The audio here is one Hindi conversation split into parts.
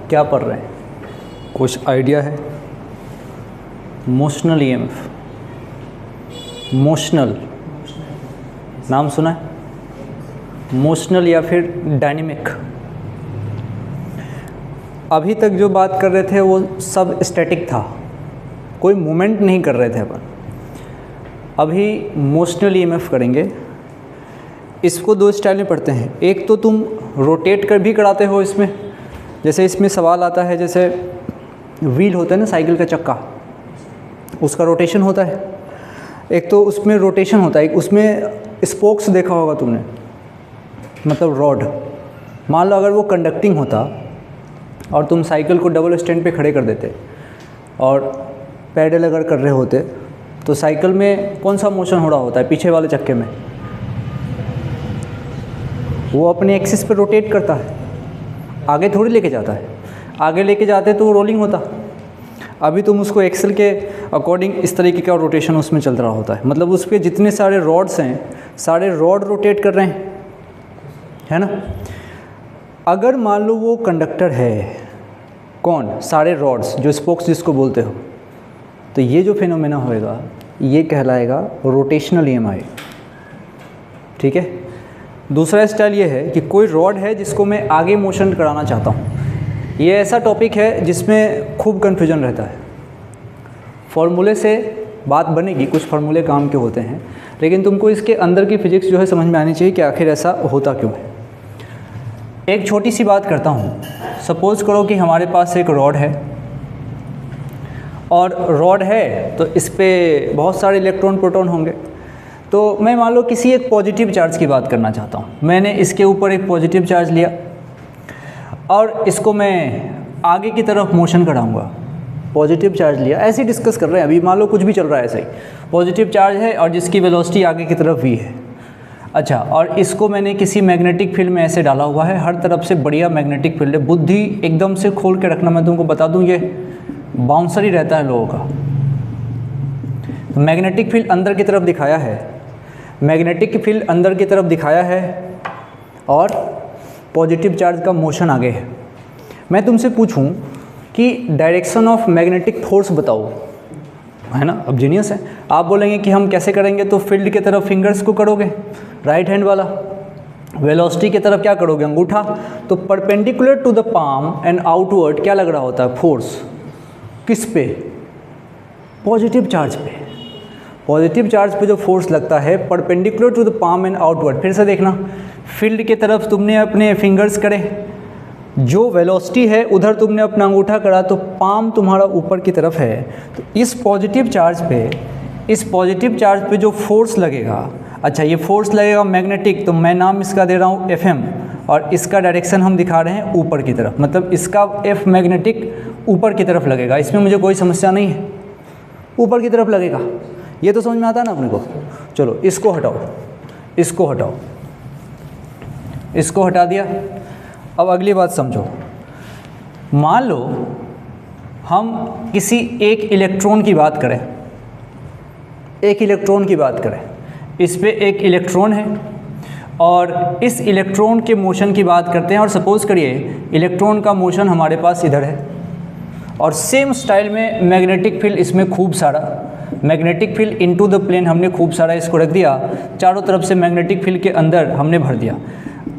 क्या पढ़ रहे हैं? कुछ आइडिया है? मोशनल ईएमएफ, मोशनल नाम सुना है? मोशनल या फिर डायनेमिक। अभी तक जो बात कर रहे थे वो सब स्टैटिक था, कोई मूवमेंट नहीं कर रहे थे अपन। अभी मोशनल ईएमएफ करेंगे। इसको दो स्टाइल में पढ़ते हैं। एक तो तुम रोटेट कर भी कराते हो इसमें, जैसे इसमें सवाल आता है, जैसे व्हील होता है ना साइकिल का चक्का, उसका रोटेशन होता है। एक तो उसमें रोटेशन होता है, एक उसमें स्पोक्स देखा होगा तुमने, मतलब रॉड। मान लो अगर वो कंडक्टिंग होता और तुम साइकिल को डबल स्टैंड पे खड़े कर देते और पैडल अगर कर रहे होते, तो साइकिल में कौन सा मोशन हो रहा होता है? पीछे वाले चक्के में वो अपने एक्सिस पे रोटेट करता है, आगे थोड़ी लेके जाता है। आगे लेके जाते तो वो रोलिंग होता। अभी तुम उसको एक्सल के अकॉर्डिंग इस तरीके का रोटेशन उसमें चल रहा होता है, मतलब उस पर जितने सारे रॉड्स हैं, सारे रॉड रोटेट कर रहे हैं, है ना। अगर मान लो वो कंडक्टर है, कौन? सारे रॉड्स, जो स्पोक्स जिसको बोलते हो, तो ये जो फिनोमेना होएगा ये कहलाएगा रोटेशनल ईएमआई। ठीक है। दूसरा स्टाइल ये है कि कोई रॉड है जिसको मैं आगे मोशन कराना चाहता हूँ। ये ऐसा टॉपिक है जिसमें खूब कन्फ्यूजन रहता है। फॉर्मूले से बात बनेगी, कुछ फार्मूले काम के होते हैं, लेकिन तुमको इसके अंदर की फिजिक्स जो है समझ में आनी चाहिए कि आखिर ऐसा होता क्यों है। एक छोटी सी बात करता हूँ। सपोज़ करो कि हमारे पास एक रॉड है, और रॉड है तो इस पर बहुत सारे इलेक्ट्रॉन प्रोटॉन होंगे। तो मैं मान लो किसी एक पॉजिटिव चार्ज की बात करना चाहता हूँ। मैंने इसके ऊपर एक पॉजिटिव चार्ज लिया और इसको मैं आगे की तरफ मोशन कराऊंगा। पॉजिटिव चार्ज लिया, ऐसे ही डिस्कस कर रहे हैं अभी। मान लो कुछ भी चल रहा है ऐसे ही, पॉजिटिव चार्ज है और जिसकी वेलोसिटी आगे की तरफ v है। अच्छा, और इसको मैंने किसी मैग्नेटिक फील्ड में ऐसे डाला हुआ है, हर तरफ से बढ़िया मैग्नेटिक फील्ड है। बुद्धि एकदम से खोल के रखना, मैं तुमको बता दूं ये बाउंसर ही रहता है लोगों का। मैग्नेटिक फील्ड अंदर की तरफ दिखाया है, मैग्नेटिक फील्ड अंदर की तरफ दिखाया है और पॉजिटिव चार्ज का मोशन आगे है। मैं तुमसे पूछूं कि डायरेक्शन ऑफ मैग्नेटिक फोर्स बताओ, है ना। अब जीनियस है। आप बोलेंगे कि हम कैसे करेंगे, तो फील्ड की तरफ फिंगर्स को करोगे, राइट हैंड वाला। वेलोसिटी की तरफ क्या करोगे, अंगूठा। तो perpendicular to the palm and outward क्या लग रहा होता है, फोर्स। किस पे? पॉजिटिव चार्ज पे। पॉजिटिव चार्ज पे जो फोर्स लगता है perpendicular to the palm and outward. फिर से देखना, फील्ड की तरफ तुमने अपने फिंगर्स करे, जो वेलोसिटी है उधर तुमने अपना अंगूठा करा, तो पाम तुम्हारा ऊपर की तरफ है। तो इस पॉजिटिव चार्ज पे जो फोर्स लगेगा, अच्छा ये फोर्स लगेगा मैग्नेटिक, तो मैं नाम इसका दे रहा हूँ FM, और इसका डायरेक्शन हम दिखा रहे हैं ऊपर की तरफ, मतलब इसका F मैग्नेटिक ऊपर की तरफ लगेगा। इसमें मुझे कोई समस्या नहीं है, ऊपर की तरफ लगेगा। ये तो समझ में आता है ना अपने को। चलो इसको हटाओ, इसको हटाओ, इसको हटा दिया। अब अगली बात समझो। मान लो हम किसी एक इलेक्ट्रॉन की बात करें, एक इलेक्ट्रॉन की बात करें, इस पे एक इलेक्ट्रॉन है और इस इलेक्ट्रॉन के मोशन की बात करते हैं। और सपोज़ करिए इलेक्ट्रॉन का मोशन हमारे पास इधर है और सेम स्टाइल में मैग्नेटिक फील्ड इसमें खूब सारा, magnetic field into the plane हमने खूब सारा इसको रख दिया, चारों तरफ से मैग्नेटिक फील्ड के अंदर हमने भर दिया।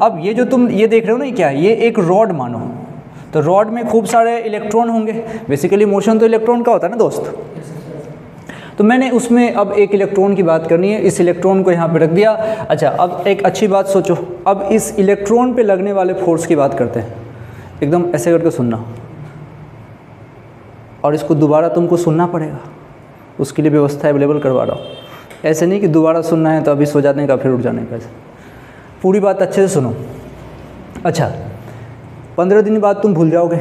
अब ये जो तुम ये देख रहे हो ना, क्या है, ये एक रॉड मानो, तो रॉड में खूब सारे इलेक्ट्रॉन होंगे। बेसिकली मोशन तो इलेक्ट्रॉन का होता है ना दोस्त। तो मैंने उसमें अब एक इलेक्ट्रॉन की बात करनी है, इस इलेक्ट्रॉन को यहाँ पे रख दिया। अच्छा, अब एक अच्छी बात सोचो, अब इस इलेक्ट्रॉन पे लगने वाले फोर्स की बात करते हैं। एकदम ऐसे करके सुनना, और इसको दोबारा तुमको सुनना पड़ेगा, उसके लिए व्यवस्था अवेलेबल करवा रहा हूँ। ऐसे नहीं कि दोबारा सुनना है तो अभी सो जाने का फिर उठ जाने का, पूरी बात अच्छे से सुनो। अच्छा, 15 दिन बाद तुम भूल जाओगे,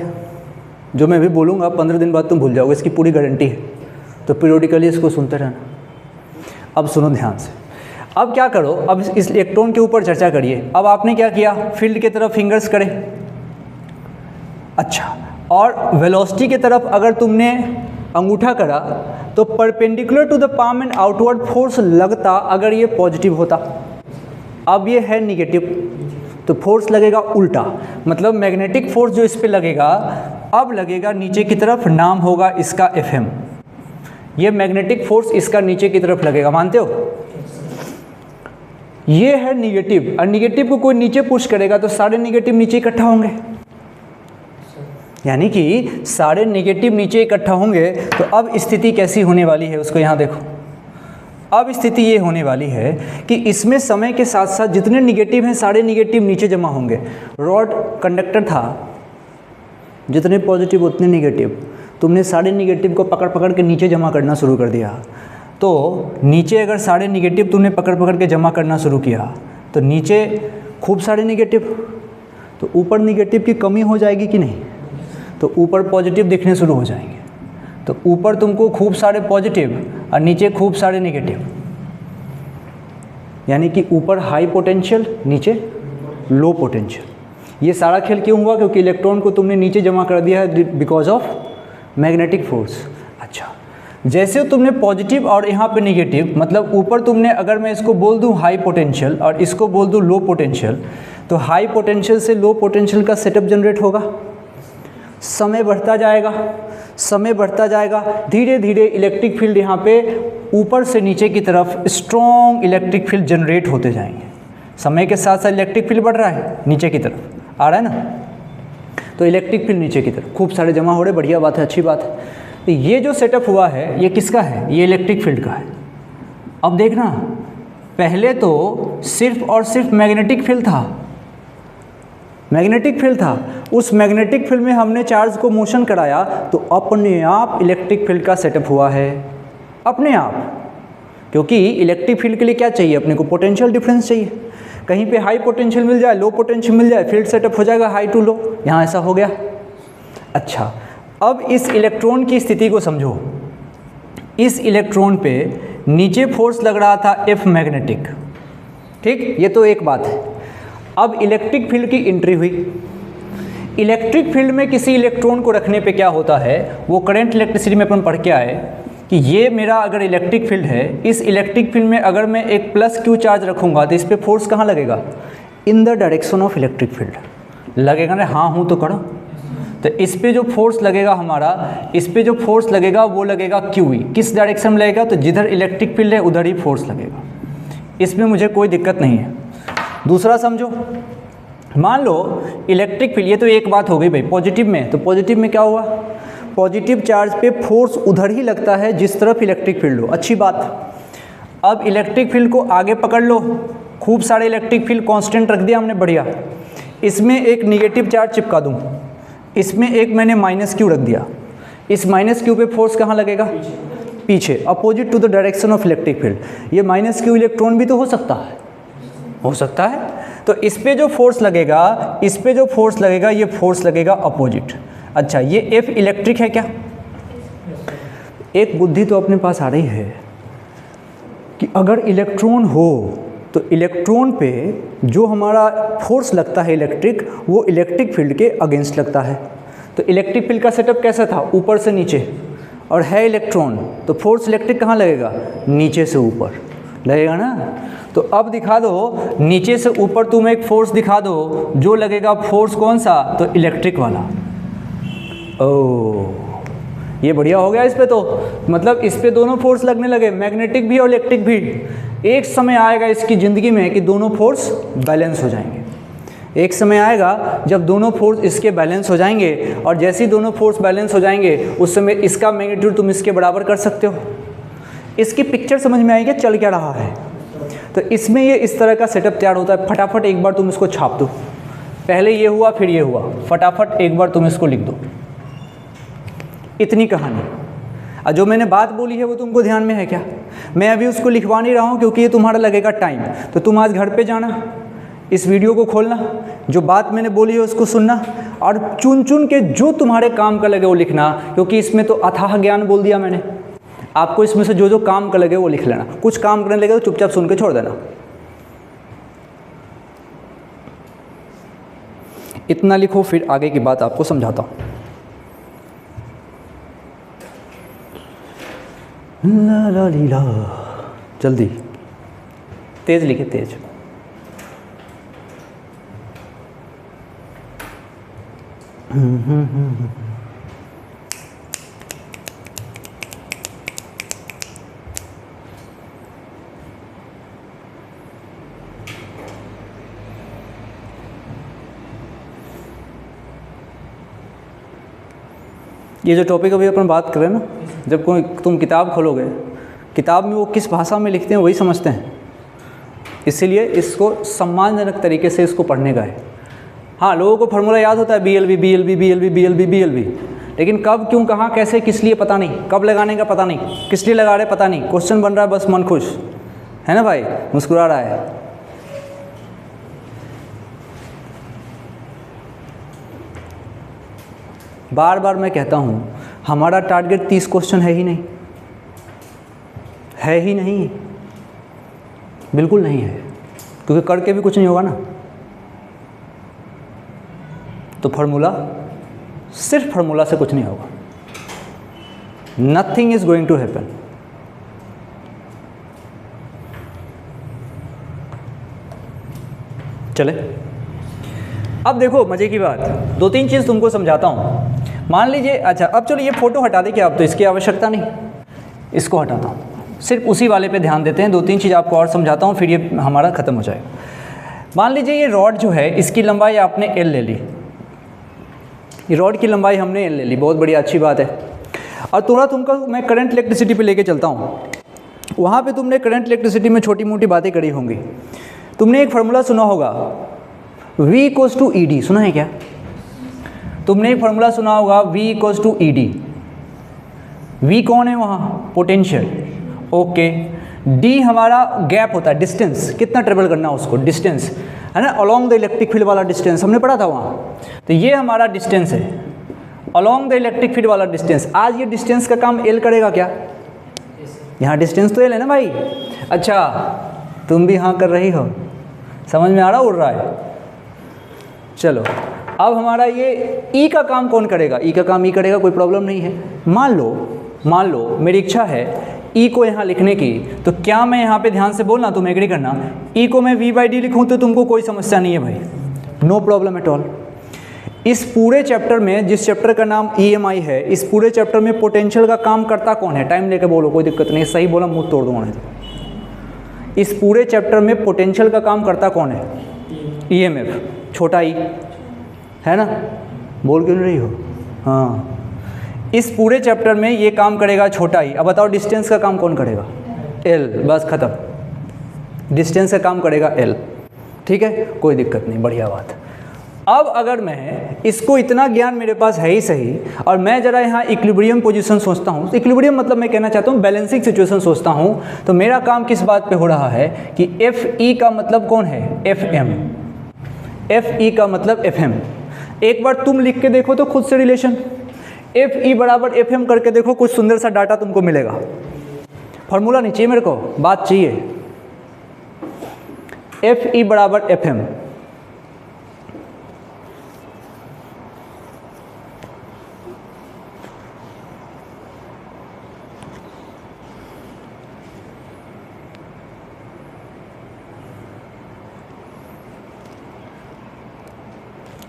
जो मैं भी बोलूँगा 15 दिन बाद तुम भूल जाओगे, इसकी पूरी गारंटी है। तो पीरियोडिकली इसको सुनते रहना। अब सुनो ध्यान से। अब क्या करो, अब इस इलेक्ट्रॉन के ऊपर चर्चा करिए। अब आपने क्या किया, फील्ड की तरफ फिंगर्स करे। अच्छा, और वेलोसिटी की तरफ अगर तुमने अंगूठा करा तो perpendicular to the palm and outward force लगता अगर ये पॉजिटिव होता। अब ये है निगेटिव, तो फोर्स लगेगा उल्टा, मतलब मैग्नेटिक फोर्स जो इस पे लगेगा अब लगेगा नीचे की तरफ, नाम होगा इसका Fm। ये मैग्नेटिक फोर्स इसका नीचे की तरफ लगेगा, मानते हो? ये है निगेटिव, और निगेटिव को कोई नीचे पुश करेगा तो सारे निगेटिव नीचे इकट्ठा होंगे, यानी कि सारे निगेटिव नीचे इकट्ठा होंगे। तो अब स्थिति कैसी होने वाली है उसको यहाँ देखो। अब स्थिति ये होने वाली है कि इसमें समय के साथ साथ जितने निगेटिव हैं सारे निगेटिव नीचे जमा होंगे। रॉड कंडक्टर था, जितने पॉजिटिव उतने निगेटिव, तुमने सारे निगेटिव को पकड़ पकड़ के नीचे जमा करना शुरू कर दिया। तो नीचे अगर सारे निगेटिव तुमने पकड़ पकड़ के जमा करना शुरू किया तो नीचे खूब सारे निगेटिव, तो ऊपर निगेटिव की कमी हो जाएगी कि नहीं? तो ऊपर पॉजिटिव दिखने शुरू हो जाएंगे। तो ऊपर तुमको खूब सारे पॉजिटिव और नीचे खूब सारे नेगेटिव, यानी कि ऊपर हाई पोटेंशियल नीचे लो पोटेंशियल। ये सारा खेल क्यों हुआ? क्योंकि इलेक्ट्रॉन को तुमने नीचे जमा कर दिया है बिकॉज ऑफ मैग्नेटिक फोर्स। अच्छा, जैसे तुमने पॉजिटिव और यहाँ पे नेगेटिव, मतलब ऊपर तुमने, अगर मैं इसको बोल दूँ हाई पोटेंशियल और इसको बोल दूँ लो पोटेंशियल, तो हाई पोटेंशियल से लो पोटेंशियल का सेटअप जनरेट होगा। समय बढ़ता जाएगा, समय बढ़ता जाएगा, धीरे धीरे इलेक्ट्रिक फील्ड यहाँ पे ऊपर से नीचे की तरफ स्ट्रॉन्ग इलेक्ट्रिक फील्ड जनरेट होते जाएंगे। समय के साथ साथ इलेक्ट्रिक फील्ड बढ़ रहा है, नीचे की तरफ आ रहा है ना, तो इलेक्ट्रिक फील्ड नीचे की तरफ खूब सारे जमा हो रहे, बढ़िया बात है, अच्छी बात है। तो ये जो सेटअप हुआ है ये किसका है? ये इलेक्ट्रिक फील्ड का है। अब देखना, पहले तो सिर्फ और सिर्फ मैग्नेटिक फील्ड था, मैग्नेटिक फील्ड था। उस मैग्नेटिक फील्ड में हमने चार्ज को मोशन कराया तो अपने आप इलेक्ट्रिक फील्ड का सेटअप हुआ है, अपने आप। क्योंकि इलेक्ट्रिक फील्ड के लिए क्या चाहिए अपने को? पोटेंशियल डिफरेंस चाहिए। कहीं पे हाई पोटेंशियल मिल जाए, लो पोटेंशियल मिल जाए, फील्ड सेटअप हो जाएगा हाई टू लो। यहाँ ऐसा हो गया। अच्छा, अब इस इलेक्ट्रॉन की स्थिति को समझो। इस इलेक्ट्रॉन पे नीचे फोर्स लग रहा था F मैग्नेटिक, ठीक, ये तो एक बात है। अब इलेक्ट्रिक फील्ड की एंट्री हुई। इलेक्ट्रिक फील्ड में किसी इलेक्ट्रॉन को रखने पे क्या होता है, वो करंट इलेक्ट्रिसिटी में अपन पढ़ के आए कि ये मेरा अगर इलेक्ट्रिक फील्ड है, इस इलेक्ट्रिक फील्ड में अगर मैं एक प्लस क्यू चार्ज रखूँगा तो इस पर फोर्स कहाँ लगेगा? In the direction of electric field लगेगा ना। हाँ हूँ तो करो। तो इस पे जो फोर्स लगेगा हमारा, इस पे जो फोर्स लगेगा वो लगेगा क्यू ई। किस डायरेक्शन में लगेगा? तो जिधर इलेक्ट्रिक फील्ड है उधर ही फोर्स लगेगा। इसमें मुझे कोई दिक्कत नहीं है। दूसरा समझो, मान लो इलेक्ट्रिक फील्ड, ये तो एक बात हो गई भाई पॉजिटिव में। तो पॉजिटिव में क्या हुआ? पॉजिटिव चार्ज पे फोर्स उधर ही लगता है जिस तरफ इलेक्ट्रिक फील्ड हो, अच्छी बात। अब इलेक्ट्रिक फील्ड को आगे पकड़ लो, खूब सारे इलेक्ट्रिक फील्ड कांस्टेंट रख दिया हमने, बढ़िया। इसमें एक निगेटिव चार्ज चिपका दूँ, इसमें एक मैंने माइनस क्यू रख दिया। इस माइनस क्यू पे फोर्स कहाँ लगेगा? पीछे, opposite to the direction of electric field. ये माइनस क्यू इलेक्ट्रॉन भी तो हो सकता है, हो सकता है। तो इस पे जो फोर्स लगेगा, इस पे जो फोर्स लगेगा, ये फोर्स लगेगा अपोजिट। अच्छा, ये F इलेक्ट्रिक है क्या? एक बुद्धि तो अपने पास आ रही है कि अगर इलेक्ट्रॉन हो तो इलेक्ट्रॉन पे जो हमारा फोर्स लगता है इलेक्ट्रिक, वो इलेक्ट्रिक फील्ड के अगेंस्ट लगता है। तो इलेक्ट्रिक फील्ड का सेटअप कैसा था? ऊपर से नीचे, और है इलेक्ट्रॉन तो फोर्स इलेक्ट्रिक कहाँ लगेगा? नीचे से ऊपर लगेगा ना। तो अब दिखा दो, नीचे से ऊपर तुम एक फोर्स दिखा दो, जो लगेगा फोर्स कौन सा? तो इलेक्ट्रिक वाला। ओह, ये बढ़िया हो गया। इस पे तो मतलब इस पे दोनों फोर्स लगने लगे, मैग्नेटिक भी और इलेक्ट्रिक भी। एक समय आएगा इसकी ज़िंदगी में कि दोनों फोर्स बैलेंस हो जाएंगे। एक समय आएगा जब दोनों फोर्स इसके बैलेंस हो जाएंगे, और जैसे ही दोनों फोर्स बैलेंस हो जाएंगे उस समय इसका मैग्नीट्यूड तुम इसके बराबर कर सकते हो। इसकी पिक्चर समझ में आएगी चल क्या रहा है। तो इसमें ये इस तरह का सेटअप तैयार होता है। फटाफट एक बार तुम इसको छाप दो, पहले ये हुआ फिर ये हुआ, फटाफट एक बार तुम इसको लिख दो। इतनी कहानी। और जो मैंने बात बोली है वो तुमको ध्यान में है क्या? मैं अभी उसको लिखवा नहीं रहा हूँ क्योंकि ये तुम्हारा लगेगा टाइम। तो तुम आज घर पे जाना, इस वीडियो को खोलना, जो बात मैंने बोली है उसको सुनना, और चुन चुन के जो तुम्हारे काम का लगे वो लिखना, क्योंकि इसमें तो अथाह ज्ञान बोल दिया मैंने। आपको इसमें से जो जो काम का लगे वो लिख लेना। कुछ काम करने लगे तो चुपचाप सुन के छोड़ देना। इतना लिखो, फिर आगे की बात आपको समझाता हूँ। ला ला लीला, जल्दी तेज लिखे, तेज। ये जो टॉपिक अभी अपन बात कर रहे हैं ना, जब कोई तुम किताब खोलोगे, किताब में वो किस भाषा में लिखते हैं वही समझते हैं, इसीलिए इसको सम्मानजनक तरीके से इसको पढ़ने का है। हाँ, लोगों को फार्मूला याद होता है BLV BLV BLV BLV BLV, लेकिन कब क्यों कहाँ कैसे किस लिए पता नहीं, कब लगाने का पता नहीं, किस लिए लगा रहे पता नहीं, क्वेश्चन बन रहा है बस मन खुश है ना भाई, मुस्कुरा रहा है। बार बार मैं कहता हूँ हमारा टारगेट 30 क्वेश्चन है ही नहीं, है ही नहीं, बिल्कुल नहीं है, क्योंकि करके भी कुछ नहीं होगा ना। तो फार्मूला, सिर्फ फार्मूला से कुछ नहीं होगा, nothing is going to happen. चले अब देखो मजे की बात, 2-3 चीज़ तुमको समझाता हूँ। मान लीजिए, अच्छा अब चलो ये फ़ोटो हटा दे, क्या अब तो इसकी आवश्यकता नहीं, इसको हटाता हूँ, सिर्फ उसी वाले पे ध्यान देते हैं। 2-3 चीज़ आपको और समझाता हूँ, फिर ये हमारा ख़त्म हो जाएगा। मान लीजिए ये रॉड जो है, इसकी लंबाई आपने L ले ली, ये रॉड की लंबाई हमने L ले ली, बहुत बढ़िया, अच्छी बात है। और थोड़ा तुमको मैं करंट इलेक्ट्रिसिटी पे लेके चलता हूँ। वहाँ पे तुमने करंट इलेक्ट्रिसिटी में छोटी मोटी बातें करी होंगी। तुमने एक फार्मूला सुना होगा, V = ED, सुना है क्या? तुमने एक फार्मूला सुना होगा V = ED। V कौन है वहाँ? पोटेंशियल। ओके, D हमारा गैप होता है, डिस्टेंस, कितना ट्रेवल करना है उसको, डिस्टेंस है ना, अलोंग द इलेक्ट्रिक फील्ड वाला डिस्टेंस हमने पढ़ा था वहाँ। तो ये हमारा डिस्टेंस है, अलोंग द इलेक्ट्रिक फील्ड वाला डिस्टेंस। आज ये डिस्टेंस का काम L करेगा क्या? यहाँ डिस्टेंस तो L है ना भाई। अच्छा, तुम भी हाँ कर रही हो, समझ में आ रहा, उड़ रहा है। चलो अब हमारा ये E का काम कौन करेगा? E का काम E करेगा, कोई प्रॉब्लम नहीं है। मान लो मेरी इच्छा है E को यहाँ लिखने की, तो क्या मैं यहाँ पे ध्यान से बोलना, तुम एग्री करना, E को मैं V/D लिखूँ तो तुमको कोई समस्या नहीं है भाई, नो प्रॉब्लम एट ऑल। इस पूरे चैप्टर में, जिस चैप्टर का नाम EMI है, इस पूरे चैप्टर में पोटेंशियल का काम करता कौन है? टाइम लेके बोलो, कोई दिक्कत नहीं, सही बोला मुँह तोड़ दूँगा। इस पूरे चैप्टर में पोटेंशियल का काम करता कौन है? EMF, छोटा ई है ना, बोल क्यों नहीं रही हो? हाँ, इस पूरे चैप्टर में ये काम करेगा छोटा ई। अब बताओ डिस्टेंस का काम कौन करेगा? L, बस ख़त्म, डिस्टेंस का काम करेगा L। ठीक है, कोई दिक्कत नहीं, बढ़िया बात। अब अगर मैं इसको, इतना ज्ञान मेरे पास है ही सही, और मैं ज़रा यहाँ इक्विलिब्रियम पोजीशन सोचता हूँ, इक्विलिब्रियम मतलब मैं कहना चाहता हूँ बैलेंसिंग सिचुएशन सोचता हूँ, तो मेरा काम किस बात पे हो रहा है कि FE का मतलब कौन है? FM। FE का मतलब FM। एक बार तुम लिख के देखो तो खुद से रिलेशन, FE = FM करके देखो, कुछ सुंदर सा डाटा तुमको मिलेगा। फॉर्मूला नहीं चाहिए मेरे को, बात चाहिए। FE = FM।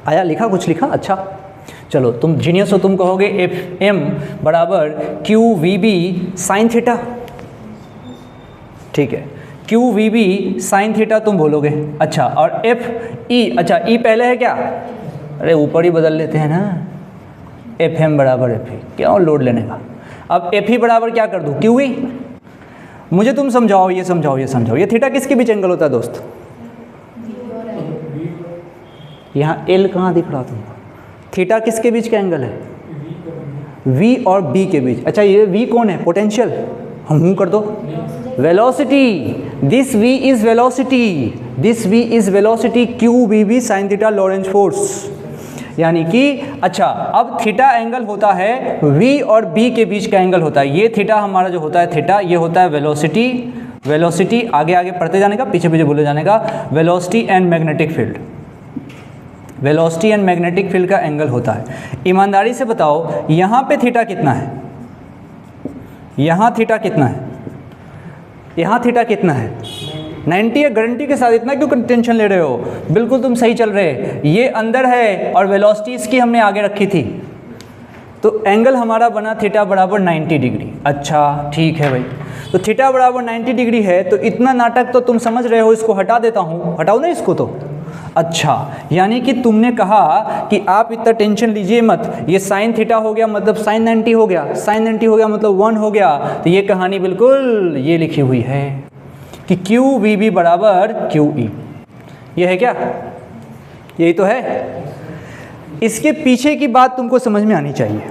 आया, लिखा, कुछ लिखा? अच्छा चलो, तुम जीनियस हो, तुम कहोगे FM = QVB sin थीटा। ठीक है, QVB sin थीटा तुम बोलोगे। अच्छा, और FE, अच्छा E पहले है क्या? अरे ऊपर ही बदल लेते हैं ना, FM = FE, क्यों लोड लेने का। अब FE बराबर क्या कर दूँ? QE। मुझे तुम समझाओ, ये समझाओ, ये समझाओ, ये थीटा किसके बीच एंगल होता है दोस्त? यहाँ L कहाँ दिख रहा तुमको? थीटा किसके बीच का एंगल है? V और B के बीच। अच्छा, ये V कौन है? पोटेंशियल। हम कर दो, velocity. This V is velocity, this V is velocity, QVB sin theta Lorentz force. यानी कि अच्छा, अब थीटा एंगल होता है V और B के बीच का एंगल होता है। ये थीटा हमारा जो होता है थीटा, ये होता है वेलोसिटी। वेलोसिटी आगे आगे पढ़ते जाने का, पीछे पीछे बोले जाने का। Velocity and magnetic field, velocity and magnetic field का एंगल होता है। ईमानदारी से बताओ, यहाँ पे थीटा कितना है? यहाँ थीटा कितना है? यहाँ थीटा कितना है? 90 है, गारंटी के साथ। इतना क्यों टेंशन ले रहे हो, बिल्कुल तुम सही चल रहे। ये अंदर है और वेलोसिटी इसकी हमने आगे रखी थी, तो एंगल हमारा बना थीटा बराबर 90 डिग्री। अच्छा ठीक है भाई, तो थीटा बराबर 90 डिग्री है, तो इतना नाटक तो तुम समझ रहे हो। इसको हटा देता हूँ, हटाओ ना इसको तो। अच्छा, यानी कि तुमने कहा कि आप इतना टेंशन लीजिए मत, ये साइन थीटा हो गया मतलब साइन 90 हो गया, साइन 90 हो गया मतलब 1 हो गया। तो ये कहानी बिल्कुल ये लिखी हुई है कि क्यू वी बी बराबर क्यू ई। ये है क्या, यही तो है। इसके पीछे की बात तुमको समझ में आनी चाहिए,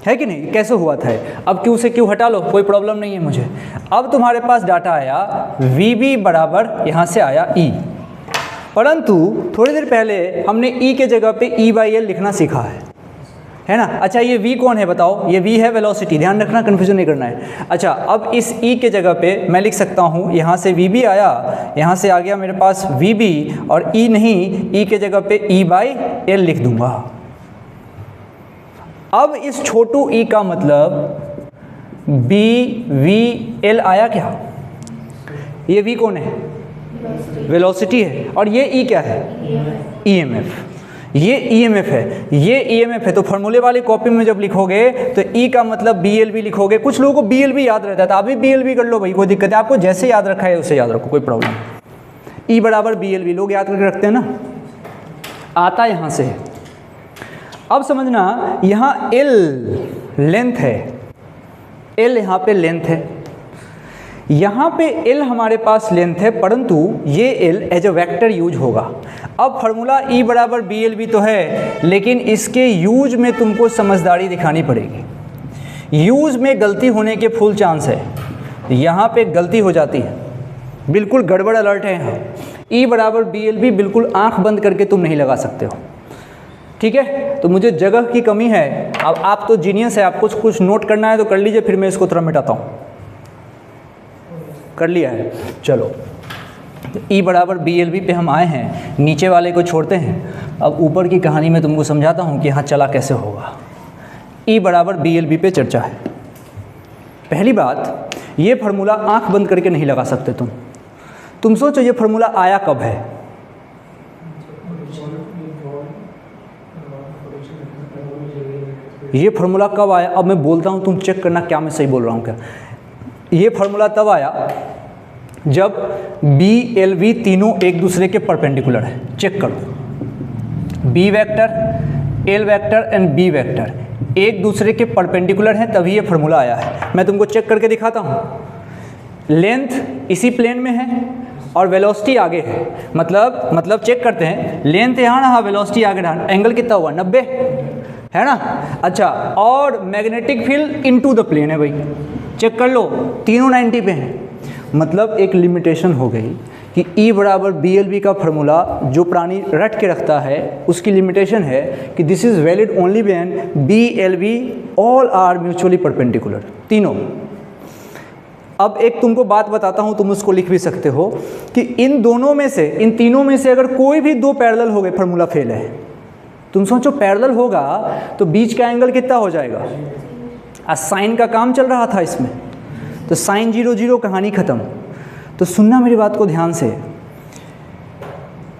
है कि नहीं, कैसे हुआ था। अब क्यू से क्यू हटा लो, कोई प्रॉब्लम नहीं है मुझे। अब तुम्हारे पास डाटा आया वी बी बराबर यहाँ से आया ई, परंतु थोड़ी देर पहले हमने ई के जगह पे ई बाई एल लिखना सीखा है ना। अच्छा, ये v कौन है बताओ, ये v है वेलोसिटी, ध्यान रखना कंफ्यूजन नहीं करना है। अच्छा, अब इस e के जगह पे मैं लिख सकता हूँ, यहाँ से vb आया, यहाँ से आ गया मेरे पास vb, और e नहीं, e के जगह पे e बाई एल लिख दूंगा। अब इस छोटू e का मतलब b v l आया क्या, ये v कौन है, वेलोसिटी है, और ये e क्या है, EMF। ये EMF है, ये EMF है। तो फॉर्मूले वाली कॉपी में जब लिखोगे तो E का मतलब BLB लिखोगे। कुछ लोगों को BLB याद रहता है, तो आप भी BLB कर लो भाई, कोई दिक्कत है। आपको जैसे याद रखा है उसे याद रखो, कोई प्रॉब्लम नहीं। E बराबर BLB लोग याद करके रखते हैं ना, आता यहाँ से। अब समझना, यहाँ L लेंथ है, L यहाँ पे लेंथ है, यहाँ पे L हमारे पास लेंथ है, परंतु ये L as a vector use होगा। अब फार्मूला E बराबर BLB तो है, लेकिन इसके यूज में तुमको समझदारी दिखानी पड़ेगी। यूज में गलती होने के फुल चांस है, यहाँ पे गलती हो जाती है, बिल्कुल गड़बड़ अलर्ट है यहाँ। E बराबर BLB बिल्कुल आँख बंद करके तुम नहीं लगा सकते हो, ठीक है। तो मुझे जगह की कमी है। अब आप तो जीनियस है, आपको कुछ नोट करना है तो कर लीजिए, फिर मैं इसको तुरंत मिटाता हूँ। कर लिया है, चलो। तो E बराबर BLB पे हम आए हैं, नीचे वाले को छोड़ते हैं। अब ऊपर की कहानी में तुमको समझाता हूँ कि यहाँ चला कैसे होगा। E बराबर BLB पे चर्चा है। पहली बात, ये फार्मूला आंख बंद करके नहीं लगा सकते तुम सोचो ये फार्मूला आया कब है। ये फार्मूला कब आया, अब मैं बोलता हूँ, तुम चेक करना क्या मैं सही बोल रहा हूँ क्या। ये फार्मूला तब आया जब B L V तीनों एक दूसरे के परपेंडिकुलर है। चेक करो, B vector, L vector and B vector एक दूसरे के परपेंडिकुलर हैं, तभी ये फार्मूला आया है। मैं तुमको चेक करके दिखाता हूँ। लेंथ इसी प्लेन में है और वेलोसिटी आगे है, मतलब चेक करते हैं, लेंथ यहाँ ना, वेलोसिटी आगे ना, एंगल कितना हुआ 90 है ना। अच्छा, और magnetic field into the plane है भाई, चेक कर लो, तीनों 90 पे हैं। मतलब एक लिमिटेशन हो गई कि E बराबर BLB का फार्मूला जो प्राणी रट के रखता है उसकी लिमिटेशन है कि this is valid only when BLB all are mutually perpendicular, तीनों। अब एक तुमको बात बताता हूँ, तुम उसको लिख भी सकते हो कि इन दोनों में से, इन तीनों में से अगर कोई भी दो पैरेलल हो गए, फार्मूला फेल है। तुम सोचो पैरेलल होगा तो बीच का एंगल कितना हो जाएगा। आज साइन का काम चल रहा था इसमें, तो साइन 0 0 कहानी ख़त्म। तो सुनना मेरी बात को ध्यान से,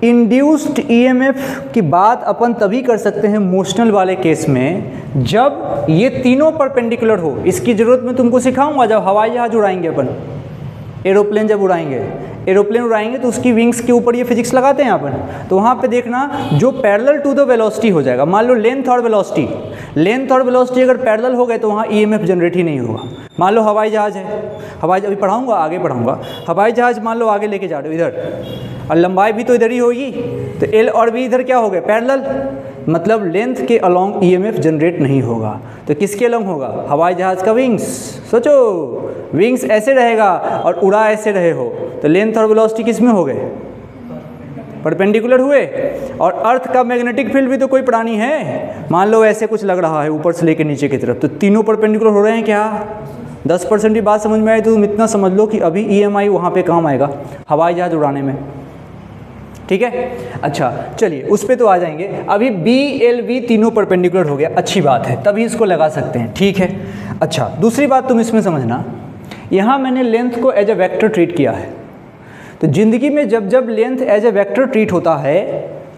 इंड्यूस्ड EMF की बात अपन तभी कर सकते हैं मोशनल वाले केस में जब ये तीनों परपेंडिकुलर हो। इसकी ज़रूरत मैं तुमको सिखाऊंगा जब हवाई जहाज उड़ाएंगे अपन, एरोप्लेन जब उड़ाएंगे, एरोप्लेन उड़ाएंगे तो उसकी विंग्स के ऊपर ये फिजिक्स लगाते हैं अपन। तो वहाँ पे देखना जो पैरेलल टू द वेलोसिटी हो जाएगा, मान लो लेंथ और वेलोसिटी अगर पैरेलल हो गए तो वहाँ EMF जनरेट ही नहीं होगा। मान लो हवाई जहाज़ है, हवाई अभी पढ़ाऊँगा, आगे पढ़ाऊँगा। हवाई जहाज़ मान लो आगे लेके जा रहे हो इधर, और लंबाई भी तो इधर ही होगी, तो L और B इधर क्या हो गए पैरेलल, मतलब लेंथ के अलोंग EMF जनरेट नहीं होगा। तो किसके अलोंग होगा, हवाई जहाज़ का विंग्स। सोचो विंग्स ऐसे रहेगा और उड़ा ऐसे रहे हो, तो लेंथ और वेलोसिटी किस में हो गए, परपेंडिकुलर हुए। और अर्थ का मैग्नेटिक फील्ड भी तो कोई प्राणी है, मान लो ऐसे कुछ लग रहा है ऊपर से लेकर नीचे की तरफ, तो तीनों परपेंडिकुलर हो रहे हैं क्या। 10% की बात समझ में आई तो तुम इतना समझ लो कि अभी EMI वहाँ पे काम आएगा हवाई जहाज उड़ाने में, ठीक है। अच्छा चलिए उस पर तो आ जाएंगे। अभी BLV तीनों परपेंडिकुलर हो गया, अच्छी बात है, तभी इसको लगा सकते हैं, ठीक है। अच्छा दूसरी बात तुम इसमें समझना, यहाँ मैंने लेंथ को एज ए वेक्टर ट्रीट किया है, तो ज़िंदगी में जब जब length as a vector treat होता है,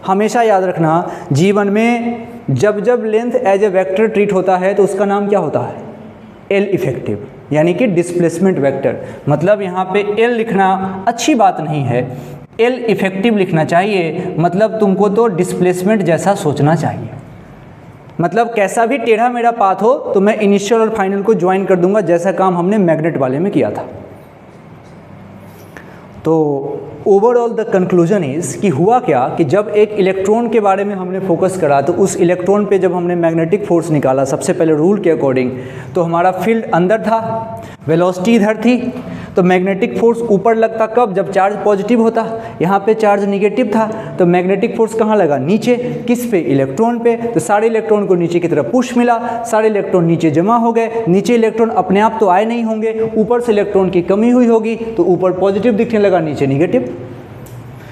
हमेशा याद रखना जीवन में जब जब length as a vector treat होता है तो उसका नाम क्या होता है? एल इफेक्टिव, यानी कि डिस्प्लेसमेंट वेक्टर। मतलब यहाँ पे एल लिखना अच्छी बात नहीं है, एल इफेक्टिव लिखना चाहिए। मतलब तुमको तो डिस्प्लेसमेंट जैसा सोचना चाहिए। मतलब कैसा भी टेढ़ा मेढ़ा पाथ हो तो मैं इनिशियल और फाइनल को ज्वाइन कर दूंगा, जैसा काम हमने मैग्नेट वाले में किया था। तो ओवरऑल द कंक्लूजन इज़ कि हुआ क्या कि जब एक इलेक्ट्रॉन के बारे में हमने फोकस करा तो उस इलेक्ट्रॉन पे जब हमने मैग्नेटिक फोर्स निकाला सबसे पहले रूल के अकॉर्डिंग, तो हमारा फील्ड अंदर था, वेलोसिटी इधर थी, तो मैग्नेटिक फोर्स ऊपर लगता कब? जब चार्ज पॉजिटिव होता। यहाँ पे चार्ज निगेटिव था तो मैग्नेटिक फोर्स कहाँ लगा? नीचे। किस पे? इलेक्ट्रॉन पे। तो सारे इलेक्ट्रॉन को नीचे की तरफ पुश मिला, सारे इलेक्ट्रॉन नीचे जमा हो गए। नीचे इलेक्ट्रॉन अपने आप तो आए नहीं होंगे, ऊपर से इलेक्ट्रॉन की कमी हुई होगी तो ऊपर पॉजिटिव दिखने लगा, नीचे निगेटिव।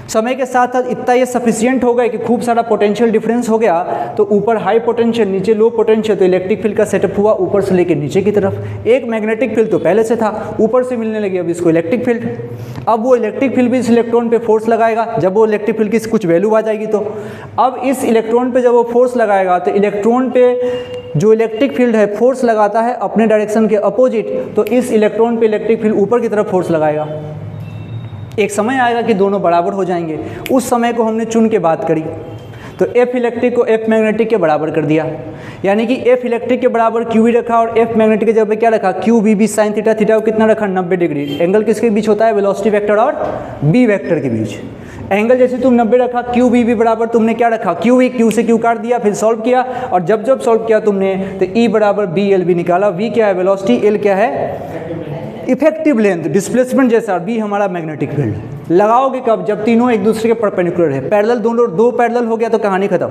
समय के साथ साथ इतना ये सफिशिएंट हो गया कि खूब सारा पोटेंशियल डिफरेंस हो गया, तो ऊपर हाई पोटेंशियल नीचे लो पोटेंशियल, तो इलेक्ट्रिक फील्ड का सेटअप हुआ ऊपर से लेकर नीचे की तरफ। एक मैग्नेटिक फील्ड तो पहले से था, ऊपर से मिलने लगी अब इसको इलेक्ट्रिक फील्ड। अब वो इलेक्ट्रिक फील्ड भी इस इलेक्ट्रॉन पे फोर्स लगाएगा, जब वो इलेक्ट्रिक फील्ड की कुछ वैल्यू आ जाएगी तो अब इस इलेक्ट्रॉन पे जब वो फोर्स लगाएगा तो इलेक्ट्रॉन पे जो इलेक्ट्रिक फील्ड है फोर्स लगाता है अपने डायरेक्शन के अपोजिट, तो इस इलेक्ट्रॉन पे इलेक्ट्रिक फील्ड ऊपर की तरफ फोर्स लगाएगा। एक समय आएगा कि दोनों बराबर हो जाएंगे, उस समय को हमने चुन के बात करी। तो एफ इलेक्ट्रिक को एफ मैग्नेटिक के बराबर कर दिया, यानी कि एफ इलेक्ट्रिक के बराबर क्यू वी रखा और एफ मैग्नेटिक के जगह पे क्या रखा? Q B B sine theta. Theta को कितना रखा? 90 डिग्री। एंगल किसके बीच होता है? वेलोसिटी वेक्टर और बी वेक्टर के बीच। एंगल जैसे तुम 90 रखा, क्यू बी बी बराबर तुमने क्या रखा? Q V. क्यू से क्यू काट दिया, फिर सॉल्व किया, और जब जब सॉल्व किया तुमने तो ई बराबर बी एल बी निकाला। वी क्या है? वेलोसिटी। एल क्या है? इफेक्टिव लेंथ, डिस्प्लेसमेंट जैसा। बी हमारा मैग्नेटिक फील्ड। लगाओगे कब? जब तीनों एक दूसरे के परपेंडिकुलर है। पैरेलल, दोनों दो पैरेलल हो गया तो कहानी खत्म।